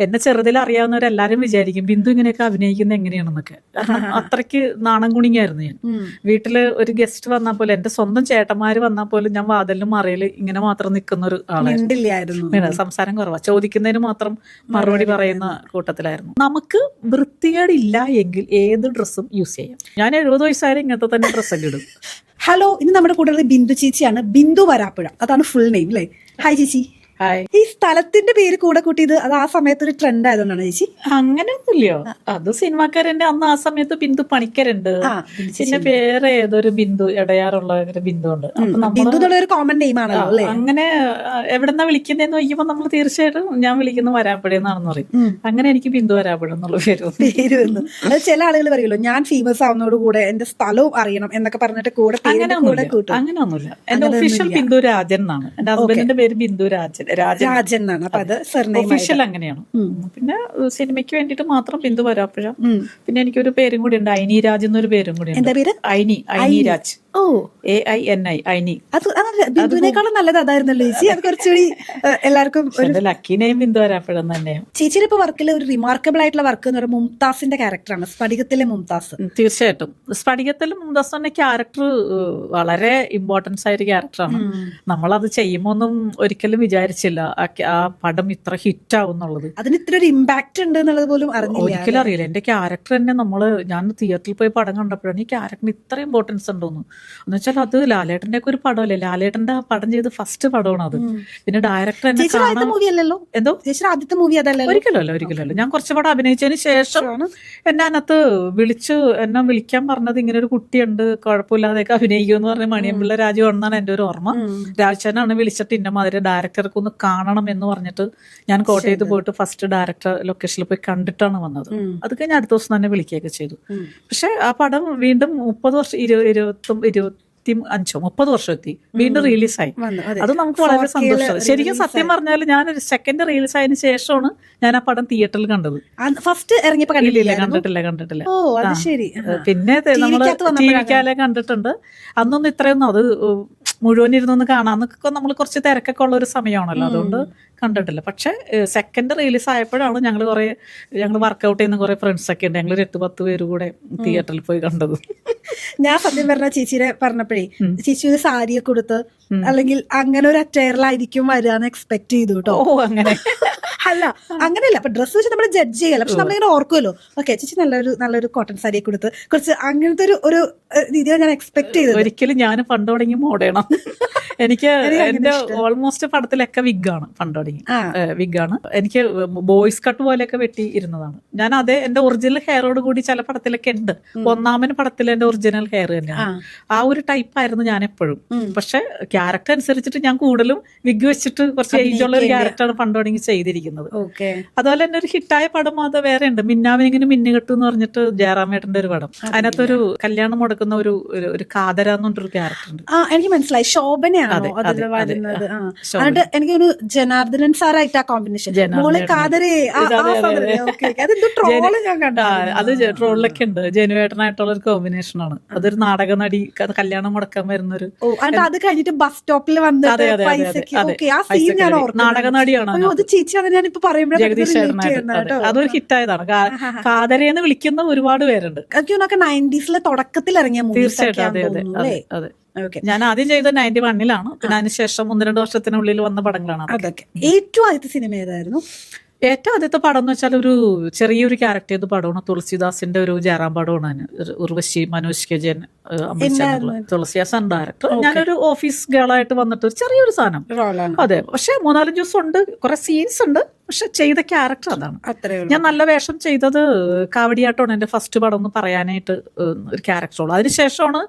എന്നെ ചെറുതിൽ അറിയാവുന്നവരെല്ലാരും വിചാരിക്കും ബിന്ദു ഇങ്ങനെയൊക്കെ അഭിനയിക്കുന്നത് എങ്ങനെയാണെന്നൊക്കെ. കാരണം അത്രയ്ക്ക് നാണം കുണിങ്ങായിരുന്നു ഞാൻ. വീട്ടില് ഒരു ഗസ്റ്റ് വന്നാൽ പോലും, എന്റെ സ്വന്തം ചേട്ടന്മാര് വന്നാൽ പോലും ഞാൻ വാതിലിനും മറയില് ഇങ്ങനെ മാത്രം നിൽക്കുന്ന ഒരു ആളായിരുന്നു. സംസാരം കുറവാ, ചോദിക്കുന്നതിന് മാത്രം മറുപടി പറയുന്ന കൂട്ടത്തിലായിരുന്നു. നമുക്ക് വൃത്തികേടില്ല എങ്കിൽ ഏത് ഡ്രസ്സും യൂസ് ചെയ്യാം. ഞാൻ 70 വയസ്സായാലും ഇങ്ങനത്തെ തന്നെ ഡ്രസ്സൊക്കെ ഇടും. ഹലോ, ഇന്ന് നമ്മുടെ കൂടെ ബിന്ദു ചേച്ചിയാണ്. ബിന്ദു വരാപ്പുഴ, അതാണ് ഫുൾ നെയിം അല്ലേ? ഹായ് ചേച്ചി. ഈ സ്ഥലത്തിന്റെ പേര് കൂടെ കൂട്ടിയത് അത് ആ സമയത്ത് ഒരു ട്രെൻഡ് ആയതുകൊണ്ടാണ് ചേച്ചി? അങ്ങനെയൊന്നുമില്ലയോ, അത് സിനിമാക്കാരന്റെ അന്ന് ആ സമയത്ത് ബിന്ദു പണിക്കരുണ്ട്, പിന്നെ വേറെ ഏതൊരു ബിന്ദു ഇടയാറുള്ള ഒരു ബിന്ദു ഉണ്ട്. ഒരു കോമൺ നെയിം ആണല്ലോ അല്ലേ? അങ്ങനെ എവിടെന്നാ വിളിക്കുന്നതെന്ന് ചോദിക്കുമ്പോ നമ്മൾ തീർച്ചയായിട്ടും ഞാൻ വിളിക്കുന്ന വരാപ്പുഴ എന്നാണെന്ന് പറയും. അങ്ങനെ എനിക്ക് ബിന്ദു വരാപ്പുഴ എന്നുള്ള പേര് വന്നു. അത് ചില ആളുകൾ പറയുമല്ലോ, ഞാൻ ഫേമസ് ആവുന്നതോട് കൂടെ എന്റെ സ്ഥലവും അറിയണം എന്നൊക്കെ പറഞ്ഞിട്ട് കൂടെ. അങ്ങനെയൊന്നുമില്ല. എന്റെ ഒഫീഷ്യൽ ബിന്ദു രാജൻ എന്നാണ്. എന്റെ ഹസ്ബൻഡിന്റെ പേര് ബിന്ദു രാജൻ എന്നാണ്. അപ്പൊ അത് ഒഫീഷ്യൽ അങ്ങനെയാണ്. പിന്നെ സിനിമയ്ക്ക് വേണ്ടിട്ട് മാത്രം ബിന്ദു വരാപ്പുഴ. പിന്നെ എനിക്കൊരു പേരും കൂടി ഉണ്ട്, ഐനി രാജ് എന്നൊരു പേരും കൂടി ഉണ്ട്. ഐനി രാജ്, AINI, ഐനി. ബിന്ദുവിനേക്കാളും നല്ലത് അതായിരുന്നല്ലോ ചേച്ചി. അത് കുറച്ചുകൂടി എല്ലാവർക്കും ലക്കി നെയിം ബിന്ദു വരാപ്പുഴ തന്നെയാണ്. ചേച്ചിയുടെ ഇപ്പൊ വർക്കിൽ ഒരു റിമാർക്കബിൾ ആയിട്ടുള്ള വർക്ക് എന്ന് പറയുന്നത് മുംതാസിന്റെ ക്യാരക്ടറാണ്, സ്ഫടികത്തിലെ മുംതാസ്. തീർച്ചയായിട്ടും സ്ഫടികത്തിലെ മുംതാസ് എന്ന ക്യാരക്ടർ വളരെ ഇമ്പോർട്ടൻസ് ആയ ഒരു ക്യാരക്ടറാണ്. നമ്മളത് ചെയ്യുമ്പോന്നും ഒരിക്കലും വിചാരിച്ചില്ല ആ പടം ഇത്ര ഹിറ്റ് ആവും എന്നുള്ളത്. അതിന് ഇത്ര ഒരു ഇമ്പാക്ട് ഉണ്ട് എന്നുള്ളത് പോലും ഒരിക്കലും അറിയില്ല. എന്റെ ക്യാരക്ടർ തന്നെ ഞാൻ തിയേറ്ററിൽ പോയി പടം കണ്ടപ്പോഴാണ് ഈ ക്യാരക്ടറിന് ഇത്ര ഇമ്പോർട്ടൻസ് ഉണ്ടോന്ന്. എന്ന് വെച്ചാൽ അത് ലാലേട്ടന്റെ ഒക്കെ ഒരു പടമല്ലേ, ലാലേട്ടന്റെ പടം ചെയ്ത് ഫസ്റ്റ് പടമാണ് അത്. പിന്നെ ഡയറക്ടർ എന്നെ എന്തോ ആദ്യത്തെ മൂവി അതല്ല? ഒരിക്കലല്ല. ഞാൻ കുറച്ച് പടം അഭിനയിച്ചതിന് ശേഷം എന്നെ അതിനകത്ത് എന്നെ വിളിക്കാൻ പറഞ്ഞത് ഇങ്ങനെ ഒരു കുട്ടിയുണ്ട് കുഴപ്പമില്ലാതെയൊക്കെ അഭിനയിക്കുമെന്ന് പറഞ്ഞ മണിയമ്പിള്ള രാജു എന്നാണ് എന്റെ ഒരു ഓർമ്മ. രാജാനാണ് വിളിച്ചിട്ട് ഇന്ന മാതിരി ഡയറക്ടർക്ക് ഒന്ന് കാണണം എന്ന് പറഞ്ഞിട്ട് ഞാൻ കോട്ടയത്ത് പോയിട്ട് ഫസ്റ്റ് ഡയറക്ടർ ലൊക്കേഷനിൽ പോയി കണ്ടിട്ടാണ് വന്നത്. അത് കഴിഞ്ഞ് അടുത്ത ദിവസം തന്നെ വിളിക്കുകയൊക്കെ ചെയ്തു. പക്ഷെ ആ പടം വീണ്ടും 30 വർഷം എത്തി വീണ്ടും റിലീസായി. അത് നമുക്ക് വളരെ സന്തോഷം. ശരിക്കും സത്യം പറഞ്ഞാൽ ഞാനൊരു സെക്കൻഡ് റിലീസ് ആയതിനു ശേഷമാണ് ഞാൻ ആ പടം തിയേറ്ററിൽ കണ്ടത്. ഫസ്റ്റ് ഇറങ്ങിയപ്പോ കണ്ടിട്ടില്ല. പിന്നെ നമ്മള് ടിവിക്കാലെ കണ്ടിട്ടുണ്ട്. അന്നൊന്നും ഇത്രയൊന്നും അത് മുഴുവൻ ഇരുന്നൊന്ന് കാണാന്നൊക്കെ നമ്മൾ കുറച്ച് തിരക്കൊക്കെ ഉള്ള ഒരു സമയമാണല്ലോ, അതുകൊണ്ട് കണ്ടിട്ടില്ല. പക്ഷെ സെക്കൻഡ് റിലീസ് ആയപ്പോഴാണ് ഞങ്ങൾ വർക്കൗട്ട് ചെയ്യുന്ന കുറെ ഫ്രണ്ട്സ് ഒക്കെ ഉണ്ട്, ഞങ്ങൾ 8-10 പേര് കൂടെ തിയേറ്ററിൽ പോയി കണ്ടത്. ഞാൻ സത്യം പറഞ്ഞ ചേച്ചിയെ പറഞ്ഞപ്പോഴേ ചേച്ചി ഒരു സാരിയൊക്കെ കൊടുത്ത് അല്ലെങ്കിൽ അങ്ങനെ ഒരു അറ്റയറിലായിരിക്കും വരാന്ന് എക്സ്പെക്ട് ചെയ്തു കേട്ടോ. അങ്ങനെ അല്ല അങ്ങനെയല്ല, അപ്പൊ ഡ്രസ്സ് വെച്ച് നമ്മൾ ജഡ്ജ് ചെയ്യല. പക്ഷെ നമ്മളിങ്ങനെ ഓർക്കുമല്ലോ, ഓക്കെ ചേച്ചി നല്ലൊരു കോട്ടൺ സാരിയൊക്കെ കൊടുത്ത് കുറച്ച് അങ്ങനത്തെ ഒരു രീതിയാണ് ഞാൻ എക്സ്പെക്ട് ചെയ്തത്. ഒരിക്കലും ഞാൻ പണ്ട് തുടങ്ങി മോഡേണം. എനിക്ക് എന്റെ ഓൾമോസ്റ്റ് പടത്തിലൊക്കെ വിഗാണ്, പണ്ട് തുടങ്ങി വിഗാണ്. എനിക്ക് ബോയ്സ് കട്ട് പോലെയൊക്കെ വെട്ടി ഇരുന്നതാണ് ഞാൻ. അതേ എന്റെ ഒറിജിനൽ ഹെയറോട് കൂടി ചില പടത്തിലൊക്കെ ഉണ്ട്. ഒന്നാമന് പടത്തിൽ എന്റെ ഒറിജിനൽ ഹെയർ തന്നെയാണ്. ആ ഒരു ടൈപ്പ് ആയിരുന്നു ഞാൻ എപ്പോഴും. പക്ഷെ ക്യാരക്ടർ അനുസരിച്ചിട്ട് ഞാൻ കൂടുതലും വിഗ് വെച്ചിട്ട് കുറച്ച് ഏജുള്ള ഒരു ക്യാരക്ടറാണ് പണ്ട് തുടങ്ങി ചെയ്തിരിക്കുന്നത്. അതുപോലെ തന്നെ ഒരു ഹിറ്റായ പടം അത് വേറെ ഉണ്ട്, മിന്നാവിനിങ്ങനെ മിന്നുകെട്ടു എന്ന് പറഞ്ഞിട്ട് ജയറാമേട്ടന്റെ ഒരു പടം. അതിനകത്തൊരു കല്യാണം മുടക്കുന്ന ഒരു കാതര എന്നൊരു ക്യാരക്ടർ ഉണ്ട്. എനിക്ക് മനസ്സിലായി, ശോഭനയാണോ വരുന്നത്? എനിക്കൊരു ജനാർദ്ദനൻ സാറായിട്ട് ആ കോമ്പിനേഷൻ. അത് ട്രോളിലൊക്കെ ഉണ്ട്. ജനുവേട്ടനായിട്ടുള്ള ഒരു കോമ്പിനേഷൻ ആണ്. അതൊരു നാടക നടി കല്യാണം മുടക്കാൻ വരുന്നൊരു, അത് കഴിഞ്ഞിട്ട് ബസ് സ്റ്റോപ്പിൽ വന്നിട്ട് നാടക നടിയാണ്. അതൊരു ഹിറ്റായതാണ്. കാതരയെന്ന് വിളിക്കുന്ന ഒരുപാട് പേരുണ്ട്. 90s തുടക്കത്തിൽ ഇറങ്ങിയ അതെ. ഞാൻ ആദ്യം ചെയ്ത 91-ലാണ്. പിന്നെ അതിനുശേഷം 1-2 വർഷത്തിനുള്ളിൽ വന്ന പടങ്ങളാണ് അതൊക്കെ. ഏറ്റവും ആദ്യത്തെ സിനിമ ഏതായിരുന്നു? ഏറ്റവും ആദ്യത്തെ പടം എന്ന് വെച്ചാൽ ഒരു ചെറിയൊരു ക്യാരക്ടർ ചെയ്ത പടമാണ്. തുളസിദാസിന്റെ ഒരു ജയറാം പടമാണ്. ഉർവശി, മനോജ് കെ ജയൻ, തുളസിദാസാണ് ഡയറക്ടർ. ഞാനൊരു ഓഫീസ് ഗേളായിട്ട് വന്നിട്ട് ഒരു ചെറിയൊരു സാധനം. അതെ, പക്ഷെ 4-5 ദിവസം ഉണ്ട്, കുറെ സീൻസ് ഉണ്ട്. പക്ഷെ ചെയ്ത ക്യാരക്ടർ അതാണ്. ഞാൻ നല്ല വേഷം ചെയ്തത് കാവടിയാട്ടമാണ് എന്റെ ഫസ്റ്റ് പടം എന്ന് പറയാനായിട്ട് ഒരു ക്യാരക്ടറുള്ളൂ. അതിനുശേഷമാണ്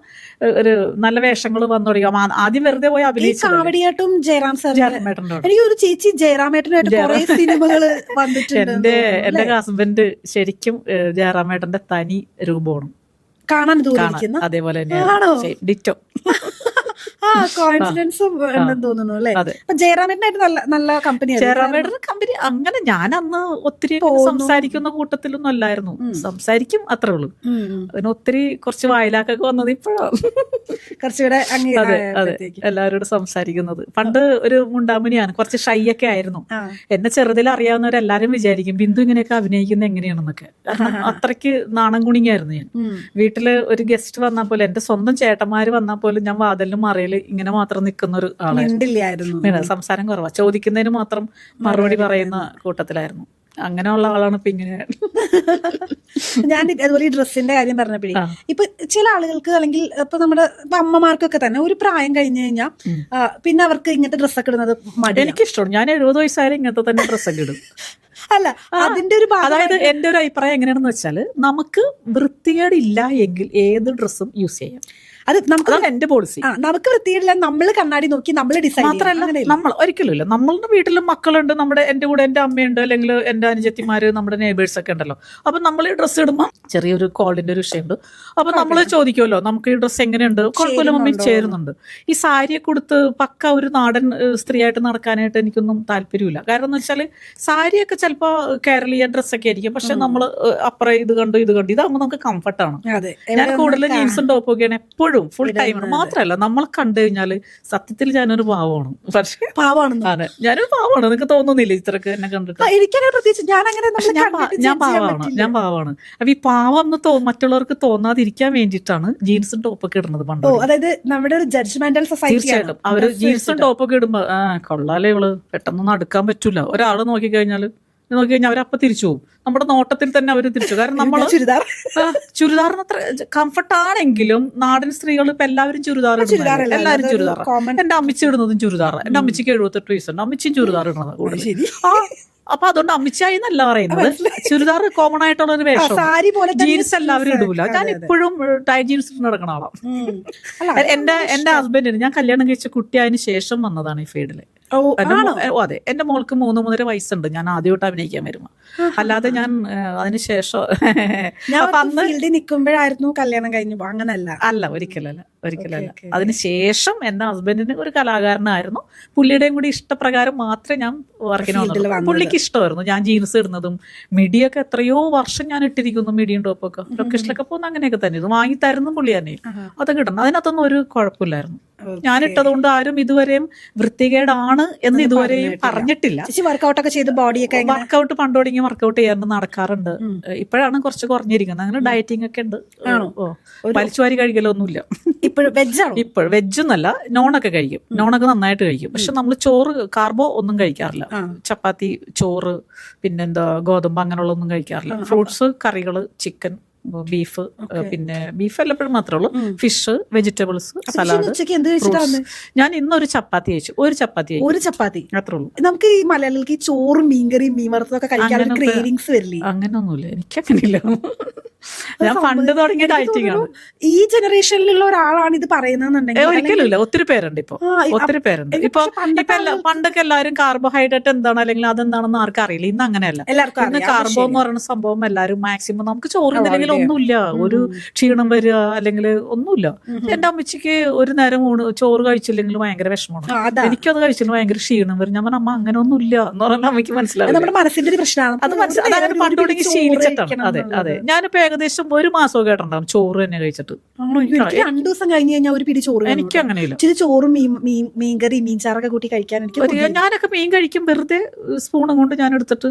ഒരു നല്ല വേഷങ്ങൾ വന്നു തുടങ്ങി. ആദ്യം വെറുതെ പോയി അഭിനയിച്ചു. കാവടിയാട്ടും ജയറാമേട്ടനോട് എനിക്കൊരു ചേച്ചി ജയറാമേട്ടനായിട്ട് സിനിമകള് വന്നിട്ടുണ്ട്. എന്റെ ഹസ്ബൻഡ് ശരിക്കും ജയറാമേട്ടന്റെ തനി രൂപമാണ് കാണാൻ. അതേപോലെ തന്നെ ഡിറ്റോ. കോയിൻസിഡൻസും ഉണ്ടെന്ന് തോന്നുന്നു അല്ലേ? അപ്പൊ ജയറാമേട്ടനായിട്ട് നല്ല കമ്പനിയാണ്. ജയറാമേട്ടൻ കമ്പനി അങ്ങനെ ഞാൻ അന്ന് ഒത്തിരി സംസാരിക്കുന്ന കൂട്ടത്തിലൊന്നും അല്ലായിരുന്നു. സംസാരിക്കും അത്രേ ഉള്ളൂ. അതിന് ഒത്തിരി കുറച്ച് വായിലാക്കൊക്കെ വന്നത് ഇപ്പോഴാണ്. കുറച്ചുകൂടെ അതെ എല്ലാവരോടും സംസാരിക്കുന്നത്. പണ്ട് ഒരു മുണ്ടാമണിയാണ്, കുറച്ച് ഷൈ ഒക്കെ ആയിരുന്നു. എന്നെ ചെറുതിൽ അറിയാവുന്നവരെല്ലാരും വിചാരിക്കും ബിന്ദു ഇങ്ങനെയൊക്കെ അഭിനയിക്കുന്നത് എങ്ങനെയാണെന്നൊക്കെ. കാരണം അത്രയ്ക്ക് നാണം കുണിങ്ങായിരുന്നു ഞാൻ. വീട്ടില് ഒരു ഗസ്റ്റ് വന്നാൽ പോലും, എന്റെ സ്വന്തം ചേട്ടന്മാര് വന്നാൽ പോലും ഞാൻ വാതിലിനും മറയില് ഇങ്ങനെ മാത്രം നിൽക്കുന്ന ഒരു ആളായിരുന്നു. സംസാരം കുറവാ, ചോദിക്കുന്നതിന് മാത്രം മറുപടി പറയുന്ന കൂട്ടത്തിലായിരുന്നു. അങ്ങനെയുള്ള ആളാണ് ഇപ്പൊ ഇങ്ങനെ. ഞാൻ അതുപോലെ ഈ ഡ്രസ്സിന്റെ കാര്യം പറഞ്ഞപ്പോഴേ, ഇപ്പൊ ചില ആളുകൾക്ക് അല്ലെങ്കിൽ ഇപ്പൊ നമ്മുടെ ഇപ്പൊ അമ്മമാർക്കൊക്കെ തന്നെ ഒരു പ്രായം കഴിഞ്ഞു കഴിഞ്ഞാൽ പിന്നെ അവർക്ക് ഇങ്ങനത്തെ ഡ്രസ്സൊക്കെ ഇടുന്നത് മടി. എനിക്കിഷ്ടമാണ്. ഞാൻ 70 വയസ്സായാലും ഇങ്ങനത്തെ തന്നെ ഡ്രസ്സൊക്കെ ഇടും. അല്ല അതിന്റെ ഒരു അതായത് എന്റെ ഒരു അഭിപ്രായം എങ്ങനെയാണെന്ന് വെച്ചാൽ, നമുക്ക് വൃത്തികേടില്ല എങ്കിൽ ഏത് ഡ്രസ്സും യൂസ് ചെയ്യാം. അത് നമുക്ക് എന്റെ പോളിസി. നമുക്ക് വൃത്തിയില്ല, നമ്മള് കണ്ണാടി നോക്കി നമ്മൾ ഡിസൈഡ്. മാത്രമല്ല നമ്മൾ ഒരിക്കലും ഇല്ല, നമ്മളുടെ വീട്ടിലും മക്കളുണ്ട്, എന്റെ കൂടെ എന്റെ അമ്മയുണ്ട്, അല്ലെങ്കിൽ എന്റെ അനുജത്തിമാര്, നമ്മുടെ നെയ്ബേഴ്സ് ഒക്കെ ഉണ്ടല്ലോ. അപ്പൊ നമ്മൾ ഈ ഡ്രസ്സ് ഇടുമ്പോൾ ചെറിയൊരു കോളിന്റെ ഒരു വിഷയമുണ്ട്. അപ്പൊ നമ്മൾ ചോദിക്കുമല്ലോ നമുക്ക് ഈ ഡ്രസ്സ് എങ്ങനെയുണ്ട്, കുഴപ്പമില്ല മമ്മി ചേരുന്നുണ്ട്. ഈ സാരിയെ കൊടുത്ത് പക്ക ഒരു നാടൻ സ്ത്രീയായിട്ട് നടക്കാനായിട്ട് എനിക്കൊന്നും താല്പര്യമില്ല. കാരണം എന്ന് വെച്ചാൽ സാരിയൊക്കെ ചിലപ്പോ കേരളീയ ഡ്രസ്സൊക്കെ ആയിരിക്കും, പക്ഷെ നമ്മള് അപ്പുറം ഇത് കണ്ടു ഇതാകുമ്പോൾ നമുക്ക് കംഫർട്ടാണ്. ഞാൻ കൂടുതൽ ജീൻസും ടോപ്പും ഒക്കെയാണ് എപ്പോഴും ഫുൾ ടൈം. മാത്രല്ല നമ്മൾ കണ്ടു കഴിഞ്ഞാല് സത്യത്തിൽ ഞാനൊരു പാവമാണ്. പക്ഷെ പാവമാണ്, ഞാനൊരു പാവമാണ്. നിനക്ക് തോന്നുന്നില്ല ഇത്രക്ക് എന്നെ കണ്ടിട്ട്? ഞാൻ പാവമാണ്. അപ്പൊ ഈ പാവം എന്ന് മറ്റുള്ളവർക്ക് തോന്നാതിരിക്കാൻ വേണ്ടിയിട്ടാണ് ജീൻസും ടോപ്പൊക്കെ ഇടുന്നത് പണ്ട്. അതായത് നമ്മുടെ ഒരു ജഡ്ജ്മെന്റൽ സൊസൈറ്റി. തീർച്ചയായിട്ടും അവര് ജീൻസും ടോപ്പൊക്കെ ഇടുമ്പോ കൊള്ളാലേ ഇവള്, പെട്ടെന്നൊന്നും അടുക്കാൻ പറ്റൂല. ഒരാള് നോക്കിക്കഴിഞ്ഞാൽ അവരപ്പം തിരിച്ചു പോകും. നമ്മുടെ നോട്ടത്തിൽ തന്നെ അവര് തിരിച്ചു. കാരണം നമ്മള് ചുരിദാറിന് അത്ര കംഫർട്ട് ആണെങ്കിലും നാടൻ സ്ത്രീകൾ ഇപ്പൊ എല്ലാവരും ചുരിദാർ ഇടുന്നത്. എല്ലാവരും ചുരിദാർ. എന്റെ അമ്മച്ചി ഇടുന്നതും ചുരിദാർ. എന്റെ അമ്മച്ചിക്ക് 78 വയസ്സുണ്ട്. അമ്മച്ചിയും ചുരിദാർ ഇടുന്നത് കൂടുതൽ. അപ്പൊ അതുകൊണ്ട് അമ്മച്ചായി എന്നല്ല പറയുന്നത്, ചുരിദാർ കോമൺ ആയിട്ടുള്ള ഒരു വേഷം. ജീൻസ് എല്ലാവരും ഇടൂല. ഞാൻ ഇപ്പോഴും ടൈറ്റ് ജീൻസ് ഇട്ട് നടക്കണ ആളാണ്. എന്റെ ഹസ്ബൻഡിന് ഞാൻ കല്യാണം കഴിച്ച കുട്ടിയായതിനു ശേഷം വന്നതാണ് ഈ ഫീൽഡില്. അതെ, എന്റെ മോൾക്ക് 3-3.5 വയസ്സുണ്ട് ഞാൻ ആദ്യമായിട്ട് അഭിനയിക്കാൻ വരുമ്പോ. അല്ലാതെ ഞാൻ അതിനുശേഷം നിൽക്കുമ്പോഴായിരുന്നു കല്യാണം കഴിഞ്ഞു അങ്ങനല്ല. ഒരിക്കലല്ല. അതിനുശേഷം എന്റെ ഹസ്ബൻഡിന് ഒരു കലാകാരനായിരുന്നു. പുള്ളിയുടെയും കൂടി ഇഷ്ടപ്രകാരം മാത്രമേ ഞാൻ വർക്കിന് വന്നുള്ളൂ. പുള്ളിക്ക് ഇഷ്ടമായിരുന്നു ഞാൻ ജീൻസ് ഇടുന്നതും. മിഡിയൊക്കെ എത്രയോ വർഷം ഞാൻ ഇട്ടിരിക്കുന്നു, മിഡിയും ടോപ്പൊക്കെ. ലൊക്കേഷനിലൊക്കെ പോകുന്ന അങ്ങനെയൊക്കെ തന്നെ ഇത് വാങ്ങി തരുന്നു പുള്ളി തന്നെ. അതൊക്കെ ഇടണം, അതിനകത്തൊന്നും ഒരു കുഴപ്പമില്ലായിരുന്നു. ഞാൻ ഇട്ടതുകൊണ്ട് ആരും ഇതുവരെയും വൃത്തികേടാണ് എന്ന് ഇതുവരെയും പറഞ്ഞിട്ടില്ല. വർക്കൗട്ടൊക്കെ ചെയ്ത് ബോഡിയൊക്കെ വർക്കൗട്ട് പണ്ട് തുടങ്ങി വർക്കൗട്ട് ചെയ്യാറുണ്ട്, നടക്കാറുണ്ട്. ഇപ്പോഴാണ് കുറച്ച് കുറഞ്ഞിരിക്കുന്നത്. അങ്ങനെ ഡയറ്റിംഗ് ഒക്കെ ഉണ്ട്. വലിച്ചുവാരി കഴിക്കലൊന്നുമില്ല. ഇപ്പോഴും വെജൊന്നല്ല, നോണൊക്കെ കഴിക്കും. നോണൊക്കെ നന്നായിട്ട് കഴിക്കും. പക്ഷെ നമ്മൾ ചോറ് കാർബോ ഒന്നും കഴിക്കാറില്ല. ചപ്പാത്തി, ചോറ്, പിന്നെന്താ ഗോതമ്പ് അങ്ങനെയുള്ള ഒന്നും കഴിക്കാറില്ല. ഫ്രൂട്ട്സ്, കറികള്, ചിക്കൻ, ബീഫ്, പിന്നെ ബീഫ് എല്ലപ്പോഴും മാത്രമേ ഉള്ളൂ. Fish, vegetables, salad. ഞാൻ ഇന്നൊരു ചപ്പാത്തി കഴിച്ചു. ഒരു ചപ്പാത്തി അത്രേ ഉള്ളൂ. നമുക്ക് ഈ മലയാളികൾക്ക് ചോറും മീൻകറിയും മീൻ വറുത്തതൊക്കെ കഴിക്കാൻ ക്രേവിങ്സ് വരില്ലേ? അങ്ങനെയൊന്നുമില്ല, എനിക്കങ്ങനെയില്ല. ഞാൻ പണ്ട് തുടങ്ങിയ ഡയറ്റിംഗ് ആണ്. ഈ ജനറേഷനിലുള്ള ഒരാളാണ് ഇത് പറയുന്നതെന്നുണ്ടെങ്കിൽ ഒരിക്കലും ഒത്തിരി പേരുണ്ട്. ഒത്തിരി പേരുണ്ട്. ഇപ്പൊ പണ്ടൊക്കെ എല്ലാവരും കാർബോഹൈഡ്രേറ്റ് എന്താണ് അല്ലെങ്കിൽ അതെന്താണെന്ന് ആർക്കും അറിയില്ല. ഇന്ന് അങ്ങനെയല്ല. ഇന്ന് കാർബോ എന്ന് പറയുന്ന സംഭവം എല്ലാവരും മാക്സിമം നമുക്ക് ചോറില്ലെങ്കിൽ ഒന്നുമില്ല, ഒരു ക്ഷീണം വരിക അല്ലെങ്കിൽ ഒന്നുമില്ല. എന്റെ അമ്മച്ചിക്ക് ഒരു നേരം ചോറ് കഴിച്ചില്ലെങ്കിൽ ഭയങ്കര വിഷമമാണ്. എനിക്കത് കഴിച്ചില്ലെങ്കിൽ ഭയങ്കര ക്ഷീണം വരും. ഞാൻ പറഞ്ഞ അമ്മ അങ്ങനെ ഒന്നും ഇല്ല എന്ന് പറഞ്ഞാൽ അമ്മയ്ക്ക് മനസ്സിലാവും. നമ്മുടെ മനസ്സിന്റെ ഒരു പ്രശ്നമാണ്. അത് മനസ്സിലാവും. പണ്ട് തുടങ്ങി ശീലിച്ചിട്ടാണ്. അതെ ഞാനിപ്പോ ഏകദേശം ഒരു മാസമൊക്കെ കേട്ടിട്ടുണ്ടാവും ചോറ് തന്നെ കഴിച്ചിട്ട്. 2 ദിവസം കഴിഞ്ഞ് കഴിഞ്ഞാൽ ഒരു പിടി ചോറ്. എനിക്ക് അങ്ങനെയില്ല. ചോറും മീൻകറി മീൻചാറൊക്കെ കൂട്ടി കഴിക്കാൻ ഞാനൊക്കെ മീൻ കഴിക്കും. വെറുതെ സ്പൂണും കൊണ്ട് ഞാൻ എടുത്തിട്ട്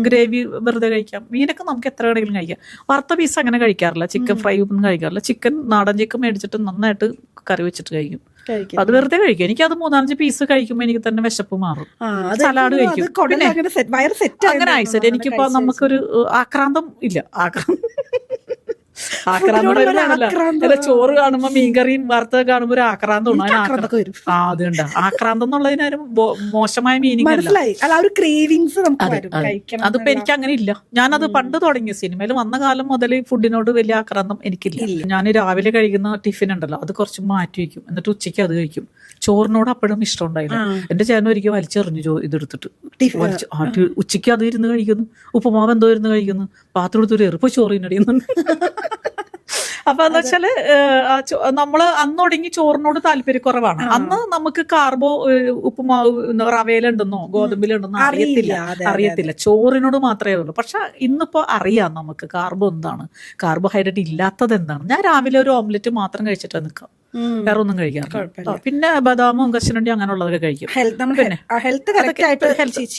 ഗ്രേവി വെറുതെ കഴിക്കാം. മീനൊക്കെ നമുക്ക് എത്ര വേണമെങ്കിലും കഴിക്കാം. വറുത്ത പീസ് അങ്ങനെ കഴിക്കാറില്ല. ചിക്കൻ ഫ്രൈ ഒന്നും കഴിക്കാറില്ല. നാടൻ ചിക്കൻ മേടിച്ചിട്ട് നന്നായിട്ട് കറി വെച്ചിട്ട് കഴിക്കും. അത് വെറുതെ കഴിക്കും. എനിക്കത് 3-5 പീസ് കഴിക്കുമ്പോൾ എനിക്ക് തന്നെ വിശപ്പ് മാറും. സലാഡ് കഴിക്കും. അങ്ങനെ ആയിസെറ്റ്. എനിക്കിപ്പോ നമുക്കൊരു ആക്രാന്തം ഇല്ല. ചോറ് കാണുമ്പോ മീൻകറിയും വറുത്ത കാണുമ്പോ ഒരു ആക്രാന്തം അതുണ്ട്. ആക്രാന്തം എന്നുള്ളതിനും മോശമായ മീനിങ് അതിപ്പോ എനിക്ക് അങ്ങനെ ഇല്ല. ഞാനത് പണ്ട് തുടങ്ങിയ സിനിമയിൽ വന്ന കാലം മുതൽ ഫുഡിനോട് വലിയ ആക്രാന്തം എനിക്കില്ല. ഞാൻ രാവിലെ കഴിക്കുന്ന ടിഫിൻ ഉണ്ടല്ലോ അത് കുറച്ച് മാറ്റി വയ്ക്കും. എന്നിട്ട് ഉച്ചയ്ക്ക് അത് കഴിക്കും. ചോറിനോട് അപ്പോഴും ഇഷ്ടം ഉണ്ടായില്ല. എന്റെ ചേട്ടൻ ഒരിക്കൽ വലിച്ചെറിഞ്ഞു ഇതെടുത്തിട്ട്. ഉച്ചയ്ക്ക് അത് ഇരുന്ന് കഴിക്കുന്നു. ഉപ്പുമാവ് എന്തോ ഇരുന്ന് കഴിക്കുന്നു. പാത്രം എടുത്തൊരു എറുപ്പ് ചോറിനടിയുന്നുണ്ട്. അപ്പൊ എന്താ വെച്ചാല് നമ്മള് അന്നൊടുങ്ങി ചോറിനോട് താല്പര്യക്കുറവാണ്. അന്ന് നമുക്ക് കാർബോ ഉപ്പുമാവ് റവയിലുണ്ടെന്നോ ഗോതമ്പിലുണ്ടെന്നോ അറിയത്തില്ല. ചോറിനോട് മാത്രമേ ഉള്ളൂ. പക്ഷെ ഇന്നിപ്പോ അറിയാം നമുക്ക് കാർബോ എന്താണ്, കാർബോഹൈഡ്രേറ്റ് ഇല്ലാത്തത് എന്താണ്. ഞാൻ രാവിലെ ഒരു ഓംലെറ്റ് മാത്രം കഴിച്ചിട്ട് നിൽക്കാം, വേറെ ഒന്നും കഴിക്കാറില്ല. പിന്നെ ബദാമും കശുവണ്ടി അങ്ങനെയുള്ളതൊക്കെ കഴിക്കും.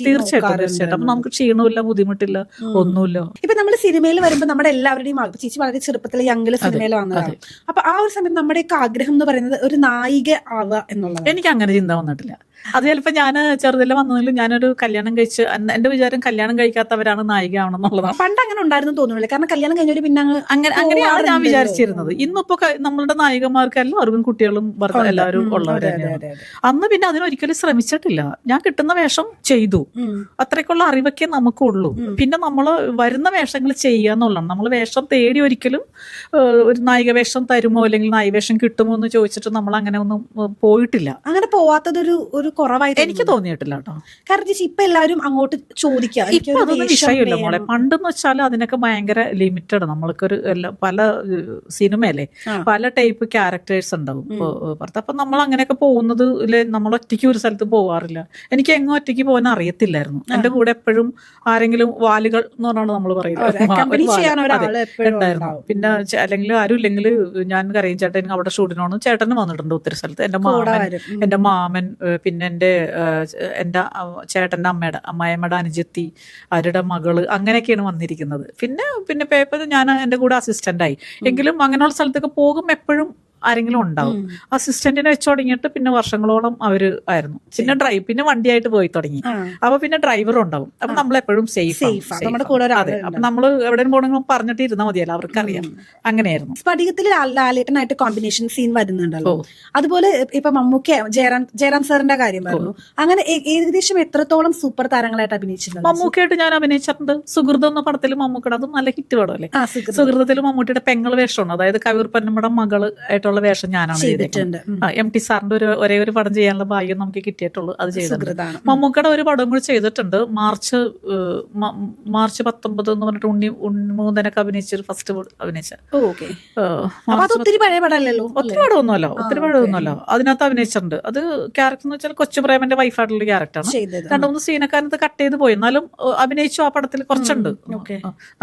തീർച്ചയായിട്ടും. അപ്പൊ നമുക്ക് ക്ഷീണമില്ല, ബുദ്ധിമുട്ടില്ല, ഒന്നുമില്ല. ഇപ്പൊ നമ്മൾ സിനിമയിൽ വരുമ്പോൾ നമ്മുടെ എല്ലാവരുടെയും ചേച്ചി വളരെ ചെറുപ്പത്തിൽ യങ്ങില് സിനിമയിൽ വന്നതാണ്. അപ്പൊ ആ ഒരു സമയത്ത് നമ്മുടെയൊക്കെ ആഗ്രഹം എന്ന് പറയുന്നത് ഒരു നായിക ആവുക എന്നുള്ളത്. എനിക്ക് അങ്ങനെ ചിന്ത വന്നിട്ടില്ല. അത് ചിലപ്പോ ഞാൻ ചെറുതിലെ വന്നതിലും ഞാനൊരു കല്യാണം കഴിച്ച് എന്റെ വിചാരം കല്യാണം കഴിക്കാത്തവരാണ് നായിക ആവണമെന്നുള്ളതാണ്. പണ്ട് അങ്ങനെ ഉണ്ടായിരുന്നു തോന്നുന്നില്ല, കാരണം കല്യാണം കഴിഞ്ഞവര് പിന്നെ അങ്ങനെയാണ് ഞാൻ വിചാരിച്ചിരുന്നത്. ഇന്നിപ്പോ നമ്മളുടെ നായികമാർക്ക് എല്ലാവർക്കും കുട്ടികളും എല്ലാവരും ഉള്ളവർ തന്നെയാണ്. അന്ന് പിന്നെ അതിനൊരിക്കലും ശ്രമിച്ചിട്ടില്ല. ഞാൻ കിട്ടുന്ന വേഷം ചെയ്തു, അത്രയ്ക്കുള്ള അറിവൊക്കെ നമുക്കുള്ളൂ. പിന്നെ നമ്മൾ വരുന്ന വേഷങ്ങൾ ചെയ്യുക എന്നുള്ളതാണ്. നമ്മൾ വേഷം തേടി ഒരിക്കലും ഒരു നായിക വേഷം തരുമോ അല്ലെങ്കിൽ നായിക വേഷം കിട്ടുമോ എന്ന് ചോദിച്ചിട്ട് നമ്മൾ അങ്ങനെ ഒന്നും പോയിട്ടില്ല. അങ്ങനെ പോവാത്തതൊരു കുറവായി എനിക്ക് തോന്നിയിട്ടില്ല കേട്ടോ. കാരണം ചേച്ചി ഇപ്പൊ എല്ലാവരും അങ്ങോട്ട് ചോദിക്കുക. അതൊന്നും വിഷയമില്ല മോളെ. പണ്ടെന്ന് വെച്ചാൽ അതിനൊക്കെ ഭയങ്കര ലിമിറ്റഡ്. നമ്മൾക്കൊരു പല സിനിമയിലെ പല ടൈപ്പ് ക്യാരക്ടേഴ്സ് ഉണ്ടാവും പുറത്ത്. അപ്പൊ നമ്മൾ അങ്ങനെയൊക്കെ പോകുന്നത് നമ്മൾ ഒറ്റയ്ക്ക് ഒരു സ്ഥലത്ത് പോവാറില്ല. എനിക്ക് എങ്ങും ഒറ്റയ്ക്ക് പോകാൻ അറിയത്തില്ലായിരുന്നു. എന്റെ കൂടെ എപ്പോഴും ആരെങ്കിലും വാലുകൾ എന്ന് പറഞ്ഞാണ് നമ്മൾ പറയുന്നത് ഉണ്ടായിരുന്നു. പിന്നെ അല്ലെങ്കിൽ ആരും ഇല്ലെങ്കിൽ ഞാൻ കരയും ചേട്ടൻ അവിടെ ഷൂട്ടിനോന്ന് ചേട്ടന് വന്നിട്ടുണ്ട് ഒത്തിരി സ്ഥലത്ത്. എന്റെ മാമൻ പിന്നെ എൻ്റെ ചേട്ടൻ്റെ അമ്മായിയമ്മയുടെ അനുജത്തി, അവരുടെ മകള്, അങ്ങനെയൊക്കെയാണ് വന്നിരിക്കുന്നത്. പിന്നെ പേപ്പർ ഞാൻ എൻ്റെ കൂടെ അസിസ്റ്റൻ്റായി. എങ്കിലും അങ്ങനെയുള്ള സ്ഥലത്തൊക്കെ പോകും എപ്പോഴും ആരെങ്കിലും ഉണ്ടാവും. അസിസ്റ്റന്റിനെ വെച്ച് തുടങ്ങിയിട്ട് പിന്നെ വർഷങ്ങളോളം അവര് ആയിരുന്നു. പിന്നെ വണ്ടിയായിട്ട് പോയി തുടങ്ങി. അപ്പൊ പിന്നെ ഡ്രൈവറും ഉണ്ടാവും. അപ്പൊ നമ്മളെപ്പോഴും സേഫ്. അതെ, അപ്പൊ നമ്മള് എവിടെയും പോകണമെങ്കിലും പറഞ്ഞിട്ട് ഇരുന്നാൽ മതിയല്ലോ, അവർക്കറിയാം. അങ്ങനെയായിരുന്നു. സ്ഫടികത്തിൽ ലാലേട്ടനായിട്ട് കോമ്പിനേഷൻ സീൻ വരുന്നുണ്ടല്ലോ. അതുപോലെ ഇപ്പൊ മമ്മൂക്ക ജയറാം സാറിന്റെ കാര്യം പറഞ്ഞു. അങ്ങനെ ഏകദേശം എത്രത്തോളം സൂപ്പർ താരങ്ങളായിട്ട് അഭിനയിച്ചിട്ടുണ്ട്? മമ്മൂക്കയായിട്ട് ഞാൻ അഭിനയിച്ചിട്ടുണ്ട്. സുഹൃതം എന്ന പടത്തിൽ മമ്മൂക്കയുടെ, അതും നല്ല ഹിറ്റ് പടമല്ലേ. സുഹൃതത്തിൽ മമ്മൂട്ടിയുടെ പെങ്ങൾ വേഷമാണ്, അതായത് കവിയൂർ പൊന്നമ്മയുടെ മകള് ആയിട്ടുള്ള വേഷം ഞാനാണ് ചെയ്തിട്ടുണ്ട്. MT സാറിന്റെ ഒരേ ഒരു പടം ചെയ്യാനുള്ള ഭാഗ്യം നമുക്ക് കിട്ടിയിട്ടുള്ളൂ. അത് ചെയ്തിട്ടുണ്ട്. മമ്മൂക്കയുടെ ഒരു പടം കൂടി ചെയ്തിട്ടുണ്ട്. മാർച്ച് 19 എന്ന് പറഞ്ഞിട്ട് ഉണ്ണിമൂന്നനൊക്കെ അഭിനയിച്ചൊരു ഫസ്റ്റ് അഭിനയിച്ച. ഒത്തിരി പടമൊന്നുമല്ല. അതിനകത്ത് അഭിനയിച്ചിട്ടുണ്ട്. അത് ക്യാരക്ടർ എന്ന് വെച്ചാൽ കൊച്ചുപ്രേമന്റെ വൈഫായിട്ടുള്ള ക്യാരക്ടറാണ്. 2-3 സീനൊക്കെ അതിനകത്ത് കട്ട് ചെയ്ത് പോയി, എന്നാലും അഭിനയിച്ചു. ആ പടത്തിൽ കുറച്ചുണ്ട്.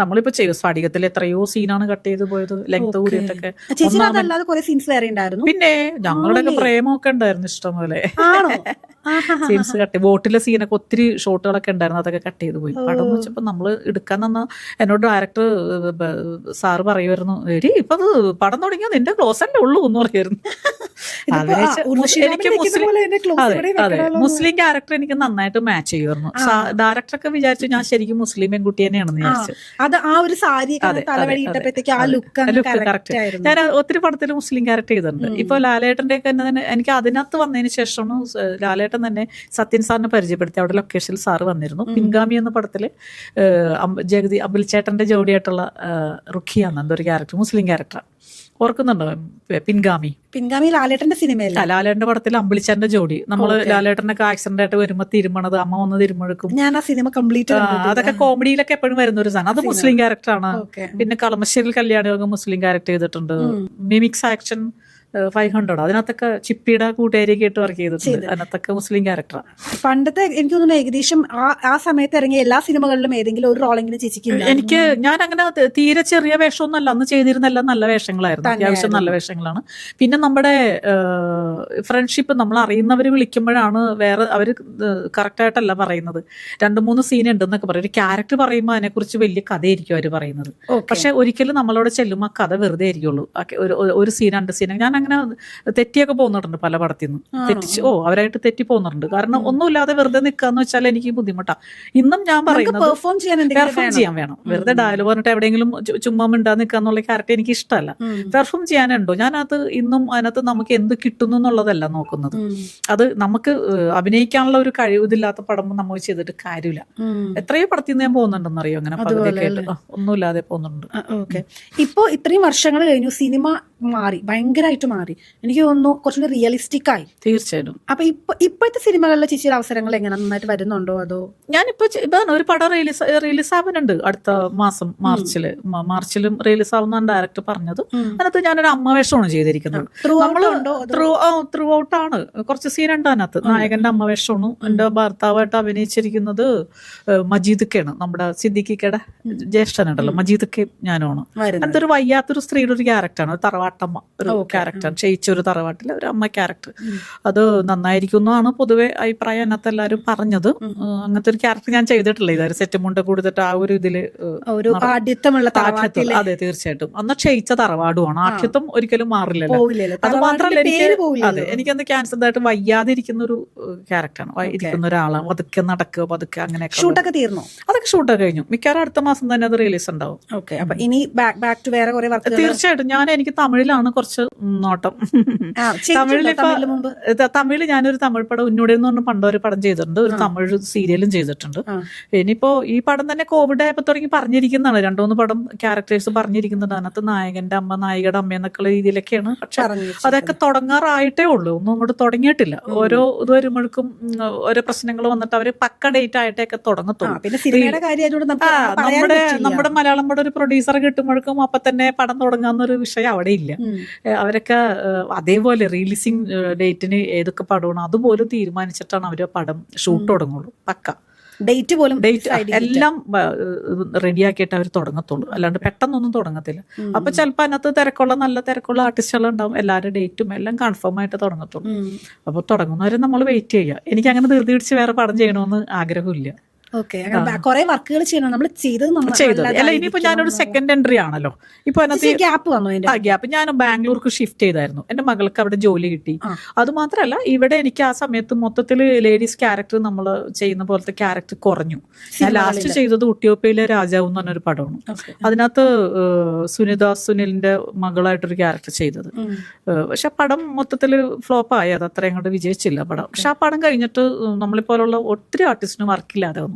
നമ്മളിപ്പോ ചെയ്യും സ്ഫടികത്തിൽ എത്രയോ സീനാണ് കട്ട് ചെയ്ത് പോയത്, ലെങ്ത് കൂടിയിട്ടൊക്കെ. പിന്നെ ഞങ്ങളുടെയൊക്കെ പ്രേമമൊക്കെ ഉണ്ടായിരുന്നു ഇഷ്ടംപോലെ. സീൻസ് കട്ട്, ബോട്ടിലെ സീനൊക്കെ ഒത്തിരി ഷോട്ടുകളൊക്കെ ഉണ്ടായിരുന്നു, അതൊക്കെ കട്ട് ചെയ്ത് പോയി. പടം എന്ന് വെച്ചപ്പോ നമ്മള് എടുക്കാൻ തന്ന എന്നോട് ഡയറക്ടർ സാറ് പറയുമായിരുന്നു, ഇപ്പൊ അത് പടം തുടങ്ങിയാൽ നിന്റെ ക്ലോസ് അല്ലേ ഉള്ളൂ എന്ന് പറയുമായിരുന്നു. എനിക്ക് മുസ്ലിം ക്യാരക്ടർ എനിക്ക് നന്നായിട്ട് മാച്ച് ചെയ്യുമായിരുന്നു. ഡയറക്ടറൊക്കെ വിചാരിച്ചു ഞാൻ ശരിക്കും മുസ്ലിം പെൺകുട്ടി തന്നെയാണെന്ന് വിചാരിച്ചു. ഞാൻ ഒത്തിരി പടത്തിൽ മുസ്ലിം ക്യാരക്ടർ ചെയ്തിട്ടുണ്ട്. ഇപ്പൊ ലാലേട്ടന്റെ ഒക്കെ തന്നെ എനിക്ക് അതിനകത്ത് വന്നതിന് ശേഷമാണ് ലാലേട്ടൻ തന്നെ സത്യൻ സാറിനെ പരിചയപ്പെടുത്തി. അവിടെ ലൊക്കേഷനിൽ സാറ് വന്നിരുന്നു. പിൻഗാമി എന്ന പടത്തില് അബിൽചേട്ടന്റെ ജോഡിയായിട്ടുള്ള റുഖിയ എന്നൊരു ക്യാരക്ടർ, മുസ്ലിം ക്യാരക്ടർ ഓർക്കുന്നുണ്ടോ? പിൻഗാമി ലാലേട്ടന്റെ സിനിമയല്ല, ലാലേട്ടന്റെ പടത്തിൽ അമ്പിളിച്ചാന്റെ ജോഡി. നമ്മള് ലാലേട്ടനൊക്കെ ആക്സിഡന്റ് ആയിട്ട് വരുമ്പോ തിരുമണത്, അമ്മ വന്ന് തിരുമഴക്കും. ഞാൻ ആ സിനിമ കംപ്ലീറ്റ് അതൊക്കെ കോമഡിയിലൊക്കെ എപ്പോഴും വരുന്ന ഒരു സാധനം. അത് മുസ്ലിം ക്യാരക്ടറാണ്. പിന്നെ കളമശ്ശേരി കല്യാണിയൊക്കെ മുസ്ലിം ക്യാരക്ടർ ചെയ്തിട്ടുണ്ട്. മിമിക്സ് ആക്ഷൻ 500 അതിനകത്തൊക്കെ ചിപ്പിയുടെ കൂട്ടുകാരിയൊക്കെ ആയിട്ട് വർക്ക് ചെയ്തിട്ടുണ്ട്. അതിനകത്തൊക്കെ മുസ്ലിം ക്യാരക്ടറാണ്. പണ്ടത്തെ എനിക്ക് തോന്നുന്നു ഏകദേശം ആ സമയത്ത് ഇറങ്ങിയ എല്ലാ സിനിമകളിലും ഏതെങ്കിലും ഒരു റോളെങ്കിലും ചേച്ചിക്ക്. ഞാൻ അങ്ങനെ തീരെ ചെറിയ വേഷമൊന്നുമല്ല അന്ന് ചെയ്തിരുന്നെല്ലാം നല്ല വേഷങ്ങളായിരുന്നു, അത്യാവശ്യം നല്ല വേഷങ്ങളാണ്. പിന്നെ നമ്മുടെ ഫ്രണ്ട്ഷിപ്പ് നമ്മൾ അറിയുന്നവർ വിളിക്കുമ്പോഴാണ് വേറെ അവര് കറക്റ്റായിട്ടല്ല പറയുന്നത്. 2-3 സീൻ ഉണ്ടെന്നൊക്കെ പറയും. ഒരു ക്യാരക്ടർ പറയുമ്പോൾ അതിനെക്കുറിച്ച് വലിയ കഥയായിരിക്കും അവർ പറയുന്നത്. പക്ഷെ ഒരിക്കലും നമ്മളോട് ചെല്ലുമ്പോൾ കഥ വെറുതെ ആയിരിക്കുള്ളൂ. ഒരു സീൻ 2 സീൻ ഞാൻ അങ്ങനെ തെറ്റിയൊക്കെ പോകുന്നുണ്ട് പല പടത്തിൽ നിന്ന്. അവരായിട്ട് തെറ്റി പോകുന്നുണ്ട്. കാരണം ഒന്നുമില്ലാതെ വെറുതെ നിൽക്കാന്ന് വെച്ചാൽ എനിക്ക് ബുദ്ധിമുട്ടാണ്. ഇന്നും ഞാൻ പറയുന്നത് പെർഫോം ചെയ്യാൻ വേണം. വെറുതെ ഡയലോഗ് പറഞ്ഞിട്ട് എവിടെയെങ്കിലും ചുമ്മാ മിണ്ടാ നിൽക്കാന്നുള്ള ക്യാരക്ടർ എനിക്ക് ഇഷ്ടമല്ല. പെർഫോം ചെയ്യാനുണ്ടോ? ഞാനത് ഇന്നും അതിനകത്ത് നമുക്ക് എന്ത് കിട്ടുന്നു എന്നുള്ളതല്ല നോക്കുന്നത്. അത് നമുക്ക് അഭിനയിക്കാനുള്ള ഒരു കഴിവില്ലാത്ത പടം നമ്മൾ ചെയ്തിട്ട് കാര്യമില്ല. എത്രയോ പടത്തിൽ നിന്ന് ഞാൻ പോകുന്നുണ്ടെന്നറിയോ, അങ്ങനെ ഒന്നുമില്ലാതെ പോകുന്നുണ്ട്. ഇപ്പോ ഇത്രയും വർഷങ്ങൾ കഴിഞ്ഞു, സിനിമ മാറി, ഭയങ്കരമായിട്ട് മാറി. എനിക്ക് തോന്നുന്നു കുറച്ചുകൂടി റിയലിസ്റ്റിക് ആയി. തീർച്ചയായിട്ടും. അപ്പൊ ഇപ്പോഴത്തെ സിനിമകളിലെ ചേച്ചിയുടെ അവസരങ്ങൾ എങ്ങനെ നന്നായിട്ട് വരുന്നുണ്ടോ? അതോ ഞാനിപ്പോ ഇതാണ് ഒരു പടം റിലീസ് ആവുന്നുണ്ട് അടുത്ത മാസം മാർച്ചിലും റിലീസ് ആവുന്ന ഡയറക്ടർ പറഞ്ഞത്. അതിനകത്ത് ഞാനൊരു അമ്മ വേഷമാണ് ചെയ്തിരിക്കുന്നത്. ത്രൂ ഔട്ട് ആണ്. കുറച്ച് സീൻ ഉണ്ട് അതിനകത്ത്. നായകന്റെ അമ്മ വേഷമാണ്. എന്റെ ഭർത്താവായിട്ട് അഭിനയിച്ചിരിക്കുന്നത് മജീദ്-ക്കാണ്, നമ്മുടെ സിദ്ദിഖിക്കയുടെ ജ്യേഷ്ഠനുണ്ടല്ലോ, മജീദ്-ക്ക് ഞാനാണ്. അതൊരു വയ്യാത്തൊരു സ്ത്രീയുടെ ഒരു ക്യാരക്ടറാണ്, ഒരു തറവാട്ടമ്മ ഒരു ക്യാരക്ടർ, ക്ഷയിച്ചൊരു തറവാട്ടിലെ ഒരു അമ്മ ക്യാരക്ടർ. അത് നന്നായിരിക്കുന്നതാണ് പൊതുവെ അഭിപ്രായം അതിനകത്ത് എല്ലാവരും പറഞ്ഞത്. അങ്ങനത്തെ ഒരു ക്യാരക്ടർ ഞാൻ ചെയ്തിട്ടില്ല. ഇതൊരു സെറ്റ് മുണ്ട കൊടുത്തിട്ട് ആ ഒരു ഇതില് അതെ തീർച്ചയായിട്ടും. അന്ന് ക്ഷയിച്ച തറവാടുമാണ്. ആഠ്യത്വം ഒരിക്കലും മാറില്ലല്ലോ. അത് മാത്രമല്ല എനിക്കന്ന് ക്യാൻസർ ആയിട്ട് വയ്യാതെ ഇരിക്കുന്ന ഒരു ക്യാരക്ടറാണ്. ഇരിക്കുന്ന ഒരാളാണ്. പതുക്കെ നടക്കുക, പതുക്കെ അങ്ങനെയൊക്കെ. ഷൂട്ടൊക്കെ തീർന്നു? അതൊക്കെ ഷൂട്ടൊക്കെ കഴിഞ്ഞു. മിക്കവാറും അടുത്ത മാസം തന്നെ അത് റിലീസ് ഉണ്ടാവും. ഇനി ബാക്ക് ടു വേറെ തീർച്ചയായിട്ടും. എനിക്ക് തമിഴിലാണ് കുറച്ച് നോട്ടം. തമിഴിൽ ഞാനൊരു തമിഴ് പടം ഉന്നോടെ എന്ന് പറഞ്ഞ പണ്ടൊരു പടം ചെയ്തിട്ടുണ്ട്. ഒരു തമിഴ് സീരിയലും ചെയ്തിട്ടുണ്ട്. ഇനിയിപ്പോ ഈ പടം തന്നെ കോവിഡ് ആയപ്പോ തുടങ്ങി പറഞ്ഞിരിക്കുന്നതാണ്. 2-3 പടം ക്യാരക്ടേഴ്സ് പറഞ്ഞിരിക്കുന്നുണ്ട്. അതിനകത്ത് നായകന്റെ അമ്മ, നായികയുടെ അമ്മ എന്നൊക്കെയുള്ള രീതിയിലൊക്കെയാണ്. പക്ഷെ അതൊക്കെ തുടങ്ങാറായിട്ടേ ഉള്ളൂ. ഒന്നും അങ്ങോട്ട് തുടങ്ങിയിട്ടില്ല. ഓരോ ഇത് വരുമ്പോഴേക്കും ഓരോ പ്രശ്നങ്ങൾ വന്നിട്ട് അവര് പക്ക ഡേറ്റ് ആയിട്ടൊക്കെ തുടങ്ങത്തുള്ളൂ. നമ്മുടെ മലയാളം പടം ഒരു പ്രൊഡ്യൂസറെ കിട്ടുമ്പോഴേക്കും അപ്പൊ തന്നെ പടം തുടങ്ങാന്നൊരു വിഷയം അവിടെ ഇല്ല. അവരൊക്കെ അതേപോലെ റിലീസിങ് ഡേറ്റിന് ഏതൊക്കെ പടമാണ് അതുപോലും തീരുമാനിച്ചിട്ടാണ് അവര് പടം ഷൂട്ട് തുടങ്ങുള്ളൂ. പക്ക ഡേറ്റ് എല്ലാം റെഡിയാക്കിയിട്ട് അവർ തുടങ്ങത്തുള്ളൂ. അല്ലാണ്ട് പെട്ടെന്നൊന്നും തുടങ്ങത്തില്ല. അപ്പൊ ചിലപ്പോൾ അതിനകത്ത് നല്ല തിരക്കുള്ള ആർട്ടിസ്റ്റുകളുണ്ടാവും. എല്ലാവരുടെ ഡേറ്റും എല്ലാം കൺഫേം ആയിട്ട് തുടങ്ങത്തുള്ളൂ. അപ്പൊ തുടങ്ങുന്നവരെ നമ്മൾ വെയിറ്റ് ചെയ്യുക. എനിക്ക് അങ്ങനെ ധൃതി പിടിച്ച് വേറെ പടം ചെയ്യണമെന്ന് ആഗ്രഹമില്ല. കുറെ വർക്കുകൾ ചെയ്യണം നമ്മൾ ചെയ്തത്. അല്ല ഇനിയിപ്പോ ഞാനൊരു സെക്കൻഡ് എൻട്രി ആണല്ലോ. ഇപ്പൊ ഗ്യാപ്പ് ഞാൻ ബാംഗ്ലൂർക്ക് ഷിഫ്റ്റ് ചെയ്തായിരുന്നു. എന്റെ മകൾക്ക് അവിടെ ജോലി കിട്ടി. അത് മാത്രമല്ല ഇവിടെ എനിക്ക് ആ സമയത്ത് മൊത്തത്തിൽ ലേഡീസ് ക്യാരക്ടർ നമ്മൾ ചെയ്യുന്ന പോലത്തെ ക്യാരക്ടർ കുറഞ്ഞു. ഞാൻ ലാസ്റ്റ് ചെയ്തത് ഉട്ടിയോപ്പയിലെ രാജാവ് എന്ന് പറഞ്ഞൊരു പടമാണ്. അതിനകത്ത് സുനിലിന്റെ മകളായിട്ടൊരു ക്യാരക്ടർ ചെയ്തത്. പക്ഷെ പടം മൊത്തത്തിൽ ഫ്ലോപ്പ് ആയി. അത് അത്ര അങ്ങോട്ട് വിജയിച്ചില്ല പടം. പക്ഷെ ആ പടം കഴിഞ്ഞിട്ട് നമ്മളിപ്പോലുള്ള ഒത്തിരി ആർട്ടിസ്റ്റിന് വർക്കില്ലാതെ വന്നു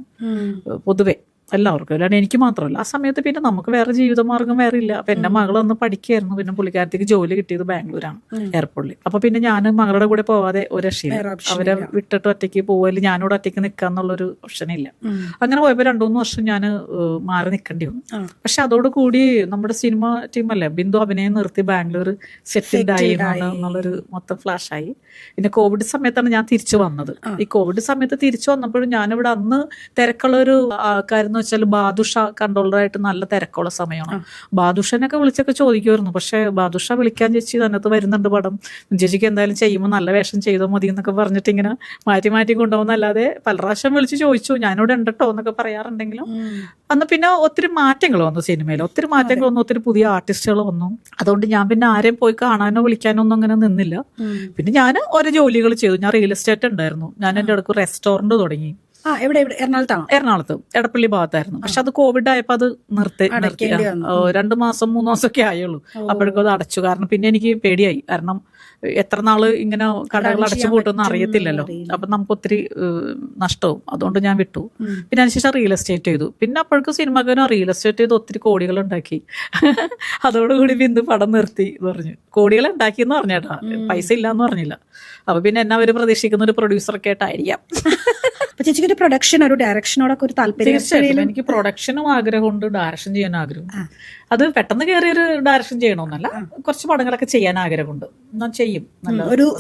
പൊതുവെ എല്ലാവർക്കും. അല്ലാണ്ട് എനിക്ക് മാത്രമല്ല. ആ സമയത്ത് പിന്നെ നമുക്ക് വേറെ ജീവിതമാർഗം വേറെ ഇല്ല. അപ്പൊ എന്റെ മകളൊന്ന് പഠിക്കായിരുന്നു. പിന്നെ പുള്ളിക്കാരത്തേക്ക് ജോലി കിട്ടിയത് ബാംഗ്ലൂരാണ്, എയർപോർട്ടിൽ. അപ്പൊ പിന്നെ ഞാൻ മകളുടെ കൂടെ പോവാതെ ഒരു രക്ഷയില്ല. അവരെ വിട്ടിട്ട് ഒറ്റയ്ക്ക് പോവല്, ഞാനിവിടെ ഒറ്റയ്ക്ക് നിൽക്കാന്നുള്ളൊരു ഓപ്ഷനില്ല. അങ്ങനെ പോയപ്പോ 2-3 വർഷം ഞാൻ മാറി നിൽക്കേണ്ടി വന്നു. പക്ഷെ അതോടുകൂടി നമ്മുടെ സിനിമ ടീമല്ലേ ബിന്ദു അഭിനയം നിർത്തി ബാംഗ്ലൂർ സെറ്റിൽഡ് ആയി എന്നുള്ളൊരു മൊത്തം ഫ്ലാഷായി. പിന്നെ കോവിഡ് സമയത്താണ് ഞാൻ തിരിച്ചു വന്നത്. ഈ കോവിഡ് സമയത്ത് തിരിച്ചു വന്നപ്പോഴും ഞാനിവിടെ അന്ന് തിരക്കുള്ളൊരു ആൾക്കാരെന്ന് വെച്ചാൽ ബാദുഷ കൺട്രോളറായിട്ട് നല്ല തിരക്കുള്ള സമയമാണ്. ബാദുഷനൊക്കെ വിളിച്ചൊക്കെ ചോദിക്കുമായിരുന്നു. പക്ഷെ ബാദുഷ വിളിക്കാൻ ചേച്ചി അതിനകത്ത് വരുന്നുണ്ട് പടം, ചേച്ചിക്ക് എന്തായാലും ചെയ്യുമ്പോൾ നല്ല വേഷം ചെയ്തോ മതി എന്നൊക്കെ പറഞ്ഞിട്ട് ഇങ്ങനെ മാറ്റി മാറ്റി കൊണ്ടുപോകുന്നല്ലാതെ പല പ്രാവശ്യം വിളിച്ച് ചോദിച്ചു ഞാനിവിടെ ഉണ്ടട്ടോ എന്നൊക്കെ പറയാറുണ്ടെങ്കിലും അന്ന് പിന്നെ ഒത്തിരി മാറ്റങ്ങൾ വന്നു സിനിമയിൽ. ഒത്തിരി മാറ്റങ്ങൾ വന്നു, ഒത്തിരി പുതിയ ആർട്ടിസ്റ്റുകൾ വന്നു. അതുകൊണ്ട് ഞാൻ പിന്നെ ആരെയും പോയി കാണാനോ വിളിക്കാനോ ഒന്നും അങ്ങനെ നിന്നില്ല. പിന്നെ ഞാൻ ഓരോ ജോലികൾ ചെയ്തു. ഞാൻ റിയൽ എസ്റ്റേറ്റ് ഉണ്ടായിരുന്നു. ഞാൻ എൻ്റെ അടുക്ക് റെസ്റ്റോറന്റ് തുടങ്ങി. എറണാകുളത്ത് എടപ്പള്ളി ഭാഗത്തായിരുന്നു. പക്ഷെ അത് കോവിഡ് ആയപ്പോ അത് നിർത്തി 2 മാസം 3 മാസം ഒക്കെ ആയുള്ളൂ. അപ്പോഴേക്കും അത് അടച്ചു. കാരണം പിന്നെ എനിക്ക് പേടിയായി. കാരണം എത്ര നാള് ഇങ്ങനെ കടകൾ അടച്ചു പോയിട്ടൊന്നും അറിയത്തില്ലല്ലോ. അപ്പൊ നമുക്ക് ഒത്തിരി നഷ്ടവും. അതുകൊണ്ട് ഞാൻ വിട്ടു. പിന്നെ അതിനുശേഷം റിയൽ എസ്റ്റേറ്റ് ചെയ്തു. പിന്നെ അപ്പോഴേക്കും സിനിമക്കാരൻ റിയൽ എസ്റ്റേറ്റ് ചെയ്ത് ഒത്തിരി കോടികൾ ഉണ്ടാക്കി. അതോടുകൂടി ബിന്ദു പടം നിർത്തി എന്ന് പറഞ്ഞു. കോടികൾ ഉണ്ടാക്കിയെന്ന് പറഞ്ഞേട്ടാ, പൈസ ഇല്ലാന്ന് പറഞ്ഞില്ല. അപ്പൊ പിന്നെ എന്നെ അവര് പ്രതീക്ഷിക്കുന്ന ഒരു പ്രൊഡ്യൂസറൊക്കെ ആയിട്ടായിരിക്കാം. ചേച്ചിക്ക് പ്രൊഡക്ഷൻ ഒരു ഡയറക്ഷനോടൊക്കെ ഒരു താല്പര്യം? തീർച്ചയായിട്ടും എനിക്ക് പ്രൊഡക്ഷനും ആഗ്രഹമുണ്ട്, ഡയറക്ഷൻ ചെയ്യാൻ ആഗ്രഹം. അത് പെട്ടെന്ന് കയറിയൊരു ഡയറക്ഷൻ ചെയ്യണമെന്നല്ല, കുറച്ച് പടങ്ങളൊക്കെ ചെയ്യാൻ ആഗ്രഹമുണ്ട്. ഞാൻ ചെയ്യും.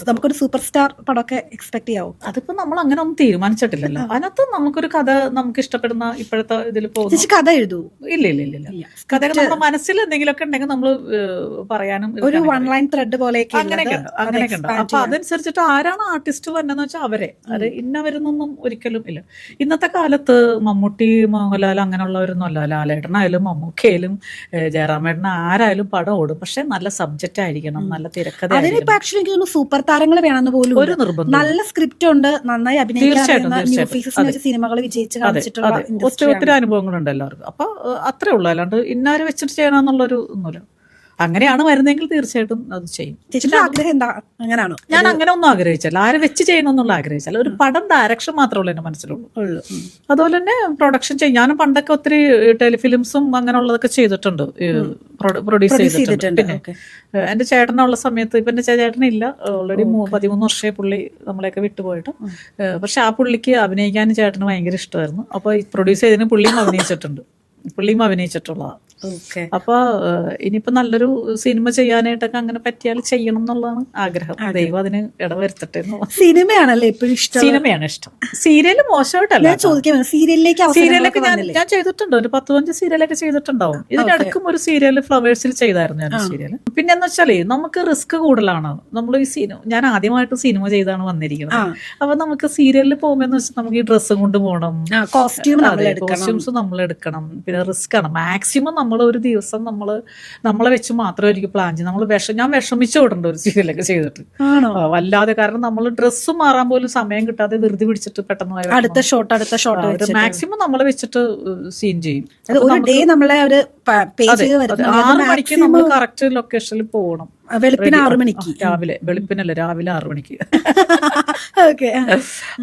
നമുക്കൊരു സൂപ്പർ സ്റ്റാർ പടമൊക്കെ എക്സ്പെക്ട് ചെയ്യാവോ? അതിപ്പോ നമ്മൾ അങ്ങനെ ഒന്നും തീരുമാനിച്ചിട്ടില്ലല്ലോ. അതിനകത്ത് നമുക്കൊരു കഥ നമുക്ക് ഇഷ്ടപ്പെടുന്ന ഇപ്പോഴത്തെ ഇതിൽ പോകും. കഥ എഴുതൂ? ഇല്ല. കഥകൾ നമ്മുടെ മനസ്സിൽ എന്തെങ്കിലുമൊക്കെ ഉണ്ടെങ്കിൽ നമ്മൾ പറയാനും ഒരു 1 ലൈൻ ത്രെഡ് പോലെയൊക്കെ അങ്ങനെയൊക്കെ ഉണ്ട്. അപ്പൊ അതനുസരിച്ചിട്ട് ആരാണ് ആർട്ടിസ്റ്റ് വന്നെന്ന് വെച്ചാൽ അവരെ, അത് ഇന്നവരെന്നൊന്നും ഒരിക്കലും ഇല്ല. ഇന്നത്തെ കാലത്ത് മമ്മൂട്ടി, മോഹൻലാൽ അങ്ങനെയുള്ളവരൊന്നും അല്ല. ലാലേട്ടനായാലും മമ്മൂക്കയായാലും ജയറാമേട്ടൻ ആരായാലും പടം ഓടും. പക്ഷെ നല്ല സബ്ജക്റ്റ് ആയിരിക്കണം, നല്ല തിരക്കഥ. അതിനിപ്പോ ആക്ച്വലി എനിക്ക് തോന്നുന്നു സൂപ്പർ താരങ്ങൾ വേണമെന്ന് പോലും ഒരു നിർബന്ധം. നല്ല സ്ക്രിപ്റ്റ് ഉണ്ട്, നന്നായി അഭിനയിക്കുന്ന സിനിമകൾ വിജയിച്ച് കാണിച്ചിട്ടുള്ള ഒത്തിരി അനുഭവങ്ങളുണ്ട് എല്ലാവർക്കും. അപ്പൊ അത്രേ ഉള്ളൂ. അല്ലാണ്ട് ഇന്നാരെ വെച്ചിട്ട് ചെയ്യണമെന്നുള്ളൊരു ഒന്നുമില്ല. അങ്ങനെയാണ് വരുന്നതെങ്കിൽ തീർച്ചയായിട്ടും അത് ചെയ്യും. ചേച്ചിയുടെ ആഗ്രഹം എന്താ? അങ്ങനെയാണോ? ഞാൻ അങ്ങനെ ഒന്നും ആഗ്രഹിച്ചല്ല, ആരെ വെച്ച് ചെയ്യണമെന്നുള്ള ആഗ്രഹിച്ചല്ല. ഒരു പടം ഡയറക്ഷൻ മാത്രമേ എന്റെ മനസ്സിലുള്ളൂ. അതുപോലെ തന്നെ പ്രൊഡക്ഷൻ ചെയ്യും. ഞാനും പണ്ടൊക്കെ ഒത്തിരി ടെലിഫിലിംസും അങ്ങനെയുള്ളതൊക്കെ ചെയ്തിട്ടുണ്ട്, പ്രൊഡ്യൂസ് ചെയ്തിട്ടുണ്ട്. പിന്നെ എന്റെ ചേട്ടനുള്ള സമയത്ത്, ഇപ്പൊ എന്റെ ചേട്ടനില്ല, ഓൾറെഡി 13 വർഷമായി പുള്ളി നമ്മളെയൊക്കെ വിട്ടുപോയിട്ട്. പക്ഷെ ആ പുള്ളിക്ക് അഭിനയിക്കാൻ ചേട്ടന് ഭയങ്കര ഇഷ്ടമായിരുന്നു. അപ്പൊ പ്രൊഡ്യൂസ് ചെയ്തതിന് പുള്ളിയും അഭിനയിച്ചിട്ടുള്ളതാണ്. അപ്പൊ ഇനിയിപ്പോ നല്ലൊരു സിനിമ ചെയ്യാനായിട്ടൊക്കെ അങ്ങനെ പറ്റിയാൽ ചെയ്യണം എന്നുള്ളതാണ് ആഗ്രഹം. ദൈവം അതിന് ഇടവരുത്തട്ടെ. സിനിമയാണല്ലേ എപ്പോഴും ഇഷ്ടം? സിനിമയാണ് ഇഷ്ടം. സീരിയല് മോശമായിട്ടല്ല. സീരിയലൊക്കെ ഞാൻ ചെയ്തിട്ടുണ്ട്, ഒരു 10-15 സീരിയലൊക്കെ ചെയ്തിട്ടുണ്ടാവും. ഇതിനിടക്കും ഒരു സീരിയല് ഫ്ലവേഴ്സിൽ ചെയ്തായിരുന്നു ഞാൻ സീരിയൽ. പിന്നെന്ന് വെച്ചാലേ നമുക്ക് റിസ്ക് കൂടുതലാണ്. നമ്മൾ ഈ ഞാൻ ആദ്യമായിട്ട് സിനിമ ചെയ്താണ് വന്നിരിക്കുന്നത്. അപ്പൊ നമുക്ക് സീരിയലിൽ പോകുമ്പോന്ന് വെച്ചാൽ നമുക്ക് ഈ ഡ്രസ്സ് കൊണ്ട് പോകണം, കോസ്റ്റ്യൂംസ് നമ്മൾ എടുക്കണം, പിന്നെ റിസ്ക് ആണ്. മാക്സിമം നമ്മൾ ഒരു ദിവസം നമ്മളെ വെച്ച് മാത്രമായിരിക്കും പ്ലാൻ ചെയ്യും. ഞാൻ വിഷമിച്ചോടുണ്ട് ഒരു സീരിയലൊക്കെ ചെയ്തിട്ട് വല്ലാതെ. കാരണം നമ്മൾ ഡ്രസ്സ് മാറാൻ പോലും സമയം കിട്ടാതെ ധൃതി പിടിച്ചിട്ട് പെട്ടെന്ന് അടുത്ത ഷോട്ട് മാക്സിമം നമ്മളെ വെച്ചിട്ട് സീൻ ചെയ്യും. 6 മണിക്ക് നമ്മൾ കറക്റ്റ് ലൊക്കേഷനിൽ പോകണം. വെളുപ്പിന് 6 മണിക്ക് രാവിലെ 6 മണിക്ക്.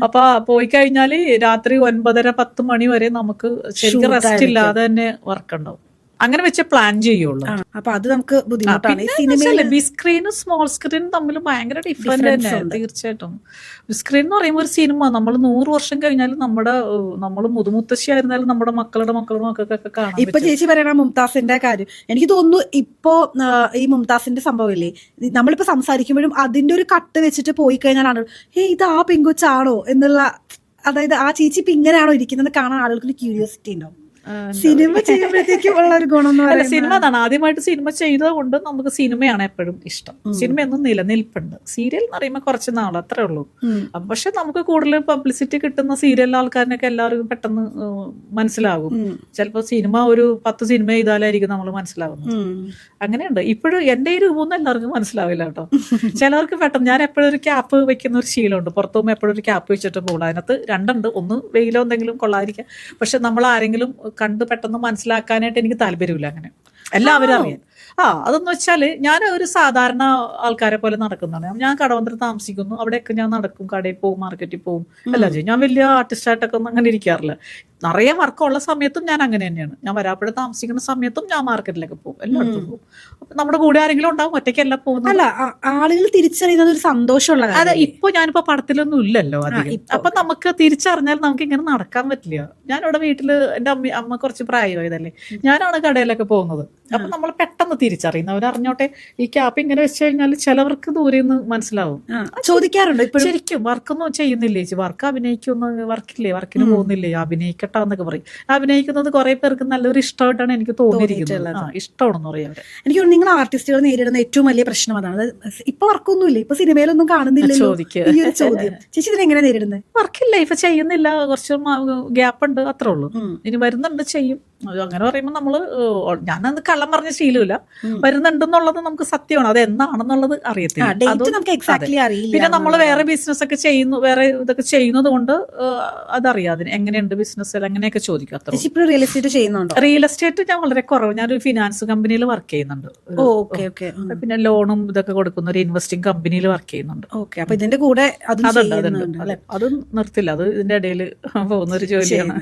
അപ്പൊ പോയി കഴിഞ്ഞാല് രാത്രി 9:30-10 മണി വരെ നമുക്ക് ശരിക്കും റെസ്റ്റ് ഇല്ലാതെ തന്നെ വർക്ക് ഉണ്ടാവും. അങ്ങനെ വെച്ച് പ്ലാൻ ചെയ്യുള്ളൂ. അപ്പൊ അത് നമുക്ക് ബുദ്ധിമുട്ടാണ്. ബിഗ് സ്ക്രീനും സ്മോൾ സ്ക്രീനും തമ്മിൽ ഭയങ്കര ഡിഫറൻസ് തന്നെ. തീർച്ചയായിട്ടും ബിഗ് സ്ക്രീൻ എന്ന് പറയുമ്പോൾ ഒരു സിനിമ നമ്മൾ 100 വർഷം കഴിഞ്ഞാലും നമ്മൾ മുതുമുത്തശ്ശിയായിരുന്നാലും നമ്മുടെ മക്കൾക്കൊക്കെ കാണാം. ഇപ്പൊ ചേച്ചി പറയണ മുംതാസിന്റെ കാര്യം എനിക്ക് തോന്നുന്നു. ഇപ്പോ ഈ മുംതാസിന്റെ സംഭവമില്ലേ, നമ്മളിപ്പോ സംസാരിക്കുമ്പോഴും അതിന്റെ ഒരു കട്ട് വെച്ചിട്ട് പോയി കഴിഞ്ഞാലാണ് ഇത് ആ പെങ്കൊച്ചാണോ എന്നുള്ള, അതായത് ആ ചേച്ചി ഇപ്പൊ ഇങ്ങനെയാണോ ഇരിക്കുന്നത് കാണാൻ ആളുകൾക്ക് ക്യൂരിയോസിറ്റി ഉണ്ടാവും. സിനിമ ചെയ്യുമ്പോഴത്തേക്കും ഉള്ള ഒരു ഗുണം എന്ന് പറയുന്നത് സിനിമ അതാണ്. ആദ്യമായിട്ട് സിനിമ ചെയ്തത് കൊണ്ട് നമുക്ക് സിനിമയാണ് എപ്പോഴും ഇഷ്ടം. സിനിമയൊന്നും നിലനിൽപ്പുണ്ട്. സീരിയൽ എന്ന് പറയുമ്പോൾ കുറച്ച് നാൾ അത്രേ ഉള്ളൂ. പക്ഷെ നമുക്ക് കൂടുതൽ പബ്ലിസിറ്റി കിട്ടുന്ന സീരിയൽ ആൾക്കാരനൊക്കെ എല്ലാവർക്കും പെട്ടെന്ന് മനസ്സിലാകും. ചിലപ്പോൾ സിനിമ ഒരു 10 സിനിമ ചെയ്താലായിരിക്കും നമ്മൾ മനസ്സിലാവുന്നത്. അങ്ങനെയുണ്ട്. ഇപ്പോഴും എന്റെ ഈ രൂപമൊന്നും എല്ലാവർക്കും മനസ്സിലാവില്ല കേട്ടോ. ചിലർക്ക് പെട്ടെന്ന്, ഞാൻ എപ്പോഴും ഒരു ക്യാപ്പ് വെക്കുന്ന ഒരു ശീലമുണ്ട്. പുറത്തു പോകുമ്പോൾ എപ്പോഴും ഒരു ക്യാപ്പ് വെച്ചിട്ട് പോകും. അതിനകത്ത് 2 ഉണ്ട്. ഒന്ന് വെയിലോ എന്തെങ്കിലും കൊള്ളാതിരിക്കാം. പക്ഷെ നമ്മൾ ആരെങ്കിലും കണ്ട് പെട്ടെന്ന് മനസ്സിലാക്കാനായിട്ട് എനിക്ക് താല്പര്യമില്ല. അങ്ങനെ എല്ലാവരും അറിയാം. അതെന്ന് വെച്ചാൽ ഞാൻ ഒരു സാധാരണ ആൾക്കാരെ പോലെ നടക്കുന്നതാണ്. ഞാൻ കടവന്ത്രം താമസിക്കുന്നു, അവിടെയൊക്കെ ഞാൻ നടക്കും, കടയിൽ പോകും, മാർക്കറ്റിൽ പോകും, എല്ലാം ചെയ്യും. ഞാൻ വലിയ ആർട്ടിസ്റ്റായിട്ടൊക്കെ ഒന്നും അങ്ങനെ ഇരിക്കാറില്ല. നിറയെ വർക്കുള്ള സമയത്തും ഞാൻ അങ്ങനെ തന്നെയാണ്. ഞാൻ വരാപ്പുഴ താമസിക്കുന്ന സമയത്തും ഞാൻ മാർക്കറ്റിലൊക്കെ പോകും, എല്ലായിടത്തും പോകും. അപ്പൊ നമ്മുടെ കൂടെ ആരെങ്കിലും ഉണ്ടാവും, ഒറ്റയ്ക്കല്ല പോകുന്നത്. അല്ല, ആളുകൾ തിരിച്ചറിയുന്നത് ഒരു സന്തോഷമുള്ള. അതെ, ഇപ്പൊ ഞാനിപ്പോ പടത്തിലൊന്നും ഇല്ലല്ലോ അധികം. അപ്പൊ നമുക്ക് തിരിച്ചറിഞ്ഞാൽ നമുക്ക് ഇങ്ങനെ നടക്കാൻ പറ്റില്ല. ഞാനിവിടെ വീട്ടില് എന്റെ അമ്മ കുറച്ച് പ്രായമായതല്ലേ, ഞാനാണ് കടയിലൊക്കെ പോകുന്നത്. അപ്പൊ നമ്മൾ പെട്ടെന്ന് തിരിച്ചറിയുന്ന, അവരറിഞ്ഞോട്ടെ ഈ ക്യാപ്പ് ഇങ്ങനെ വെച്ച് കഴിഞ്ഞാൽ ചിലവർക്ക് ദൂരെ നിന്ന് മനസ്സിലാവും. ചോദിക്കാറുണ്ട് ഇപ്പൊ, ശരിക്കും വർക്കൊന്നും ചെയ്യുന്നില്ലേ ചേച്ചി, വർക്ക് അഭിനയിക്കൊന്നും, വർക്കില്ലേ, വർക്കിന് പോകുന്നില്ലേ, അഭിനയിക്കട്ടെ എന്നൊക്കെ പറയും. അഭിനയിക്കുന്നത് കുറെ പേർക്ക് നല്ലൊരു ഇഷ്ടമായിട്ടാണ് എനിക്ക് തോന്നിയിരിക്കുന്നത്. ഇഷ്ടമാണെന്ന് പറയാം. എനിക്ക് നിങ്ങൾ ആർട്ടിസ്റ്റുകൾ നേരിടുന്ന ഏറ്റവും വലിയ പ്രശ്നം അതാണ്. ഇപ്പൊ വർക്കൊന്നും ഇല്ല, ഇപ്പൊ സിനിമയിലൊന്നും കാണുന്നില്ല. ചോദ്യം ചേച്ചി ഇതിനെങ്ങനെ നേരിടുന്നത്? വർക്കില്ല, ഇപ്പൊ ചെയ്യുന്നില്ല, കുറച്ച് ഗ്യാപ്പ് ഉണ്ട്, അത്രേ ഉള്ളൂ. ഇനി വരുന്നുണ്ട്, ചെയ്യും. അങ്ങനെ പറയുമ്പോൾ നമ്മള്, ഞാനത് കള്ളം പറഞ്ഞ ശീലമില്ല. വരുന്നുണ്ടെന്നുള്ളത് നമുക്ക് സത്യമാണ്. അത് എന്താണെന്നുള്ളത് അറിയത്തില്ല. പിന്നെ നമ്മൾ വേറെ ബിസിനസ് ഒക്കെ ചെയ്യുന്നു, വേറെ ഇതൊക്കെ ചെയ്യുന്നത് കൊണ്ട് അതറിയാം, അതിന് എങ്ങനെയുണ്ട് ബിസിനസ്, അങ്ങനെയൊക്കെ ചോദിക്കും. അത്ര. റിയൽ എസ്റ്റേറ്റ് ചെയ്യുന്നുണ്ടോ? റിയൽ എസ്റ്റേറ്റ് ഞാൻ വളരെ കുറവ്. ഞാനൊരു ഫിനാൻസ് കമ്പനിയിൽ വർക്ക് ചെയ്യുന്നുണ്ട്. പിന്നെ ലോണും ഇതൊക്കെ കൊടുക്കുന്ന ഒരു ഇൻവെസ്റ്റിംഗ് കമ്പനിയിൽ വർക്ക് ചെയ്യുന്നുണ്ട്. അപ്പൊ ഇതിന്റെ കൂടെ അത് നിർത്തില്ല, അത് ഇതിന്റെ ഇടയിൽ പോകുന്ന ഒരു ജോലിയാണ്.